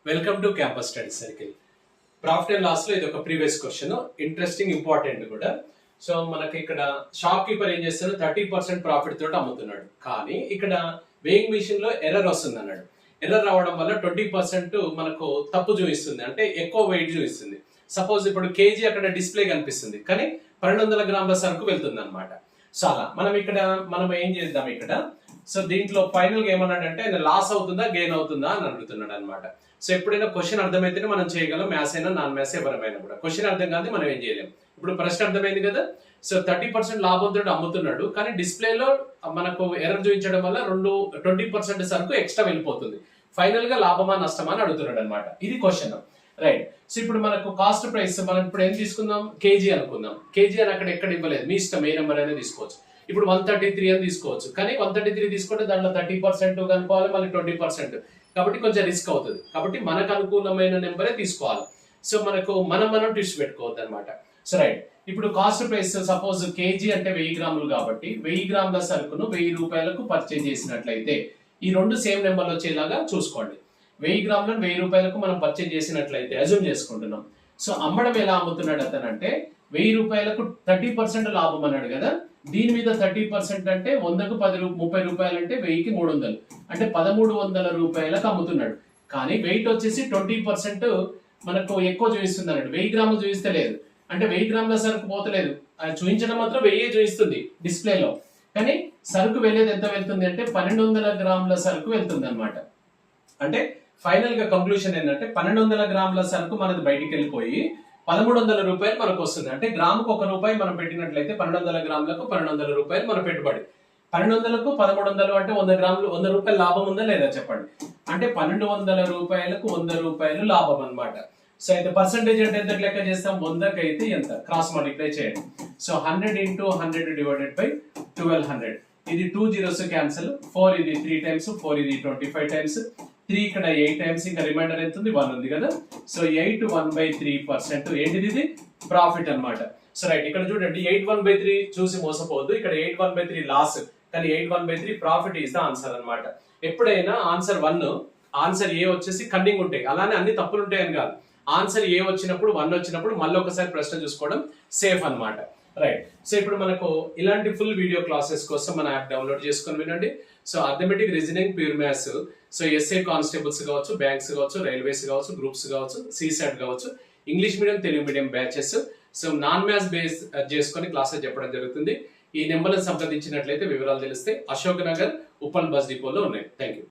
Welcome to campus study circle. Profit and loss లో ఇది ఒక ప్రీవియస్ క్వశ్చన్, ఇంట్రెస్టింగ్ ఇంపార్టెంట్ కూడా. సో మనకి ఇక్కడ షాప్ కీపర్ ఏం చేస్తాడు, 30% ప్రాఫిట్ తోటి అమ్ముతున్నాడు. కానీ ఇక్కడ వేయింగ్ మిషన్ లో ఎర్రర్ వస్తుంది అన్నాడు. ఎర్రర్ రావడం వల్ల 20% మనకు తప్పు చూపిస్తుంది, అంటే ఎక్కువ వెయిట్ చూపిస్తుంది. సపోజ్ ఇప్పుడు కేజీ అక్కడ డిస్ప్లే కనిపిస్తుంది, కానీ 1200 గ్రాముల సరుకు వెళ్తుంది అనమాట. సో అలా మనం ఏం చేద్దాం ఇక్కడ. సో దీంట్లో ఫైనల్ గా ఏమన్నాడంటే ఆయన లాస్ అవుతుందా గెయిన్ అవుతుందా అని అడుగుతున్నాడు అనమాట. సో ఎప్పుడైనా క్వశ్చన్ అర్థమైతేనే మనం చేయగలం, మ్యాథ్స్ అయినా నాన్ మ్యాథ్స్ ఎవరమైనా కూడా. క్వశ్చన్ అర్థం కాదు మనం ఏం చేయలేం. ఇప్పుడు ప్రశ్న అర్థమైంది కదా. సో 30% లాభంతో అమ్ముతున్నాడు, కానీ డిస్ప్లేలో మనకు ఎర్రర్ చూపించడం వల్ల 20% సరుకు ఎక్స్ట్రా వెళ్ళిపోతుంది. ఫైనల్ గా లాభమా నష్టమా అని అడుగుతున్నాడు అనమాట. ఇది క్వశ్చన్, రైట్. సో ఇప్పుడు మనకు కాస్ట్ ప్రైస్ మనం ఇప్పుడు ఏం తీసుకుందాం, కేజీ అనుకుందాం. కేజీ అని అక్కడ ఎక్కడ ఇవ్వలేదు, మీ ఇష్టం ఏ నెంబర్ అనేది తీసుకోవచ్చు. ఇప్పుడు 133 అని తీసుకోవచ్చు, కానీ 133 తీసుకుంటే దాంట్లో 30% కనుక్కోవాలి, మళ్ళీ 20%, కాబట్టి కొంచెం రిస్క్ అవుతుంది. కాబట్టి మనకు అనుకూలమైన నెంబరే తీసుకోవాలి. సో మనం ట్విస్ట్ పెట్టుకోవద్దు అనమాట. సో రైట్, ఇప్పుడు కాస్ట్ ప్రైస్ సపోజ్ కేజీ అంటే 1000 గ్రాములు, కాబట్టి 1000 గ్రాముల సరుకును 1000 రూపాయలకు పర్చేజ్ చేసినట్లయితే ఈ రెండు సేమ్ నెంబర్లు వచ్చేలాగా చూసుకోండి. 1000 గ్రాములను 1000 రూపాయలకు మనం పర్చేజ్ చేసినట్లయితే అజ్యూమ్ చేసుకుంటున్నాం. సో అమ్మడం ఎలా అమ్ముతున్నాడు అతను అంటే 1000 రూపాయలకు 30% లాభం అన్నాడు కదా. దీని మీద 30% అంటే 100కు 30 రూపాయలు అంటే 1000కి 300, అంటే 1300 రూపాయలకు అమ్ముతున్నాడు. కానీ వెయిట్ వచ్చేసి 20% మనకు ఎక్కువ చూపిస్తుంది అన్నాడు. 1000 గ్రాములు చూపిస్తలేదు, అంటే 1000 గ్రాముల సరుకు పోతలేదు, చూపించడం మాత్రం 1000 చూపిస్తుంది డిస్ప్లేలో, కానీ సరుకు వెళ్ళేది ఎంత వెళ్తుంది అంటే 1200 గ్రాముల సరుకు వెళ్తుంది అనమాట. అంటే ఫైనల్ గా కంక్లూషన్ ఏంటంటే 1200 గ్రాముల సరుకు మనది బయటికి వెళ్ళిపోయి 1300 రూపాయలు మనకు వస్తుంది. అంటే గ్రాముకు ₹1 మనం పెట్టినట్లయితే 1200 గ్రాములకు 1200 రూపాయలు మన పెట్టుబడి. 1200కు 1300 అంటే 100 గ్రాములు 100 రూపాయలు లాభం ఉందా లేదా చెప్పండి. అంటే 1200 రూపాయలకు 100 రూపాయలు లాభం అనమాట. సో అయితే పర్సెంటేజ్ అంటే ఎంత లెక్క చేస్తాం, 100కి అయితే ఎంత క్రాస్ మల్టిప్లై చేయండి. So 100 × 100 divided by 1200. ఇది 2 zeros క్యాన్సిల్, 4 ఇది 3 టైమ్స్, 4 ఇది 25 టైమ్స్, 3 ఇక్కడ 8 టైమ్స్, ఇంకా రిమైండర్ ఎంత ఉంది 1 ఉంది కదా. సో 8 1/3% ఏంటిది, ఇది ప్రాఫిట్ అన్నమాట. సో రైట్, ఇక్కడ చూడండి 8 1/3 చూసి మోసపోవద్దు. ఇక్కడ 8 1/3 లాస్, కానీ 8 1/3 ప్రాఫిట్ ఈస్ ద ఆన్సర్ అన్నమాట. ఎప్పుడైనా ఆన్సర్ 1, ఆన్సర్ ఏ వచ్చేసి కన్నింగ్ ఉంటాయి, అలానే అన్ని తప్పులు ఉంటాయని కాదు. ఆన్సర్ ఏ వచ్చినప్పుడు 1 వచ్చినప్పుడు మళ్ళీ ఒకసారి ప్రశ్న చూసుకోవడం సేఫ్ అన్నమాట. రైట్. సో ఇప్పుడు మనకు ఇలాంటి ఫుల్ వీడియో క్లాసెస్ కోసం మన యాప్ డౌన్లోడ్ చేసుకొని వినండి. So arithmetic, reasoning, pure maths, so SA constables కావచ్చు, బ్యాంక్స్ కావచ్చు, రైల్వేస్ కావచ్చు, గ్రూప్స్ కావచ్చు, సీసెట్ కావచ్చు, English medium, Telugu medium batches, so non maths base చేసుకొని క్లాసెస్ చెప్పడం జరుగుతుంది. ఈ నెంబర్లను సంప్రదించినట్లయితే వివరాలు తెలిస్తే అశోక్ నగర్, ఉప్పల్ బస్ డిపోలో ఉన్నాయి. Thank you.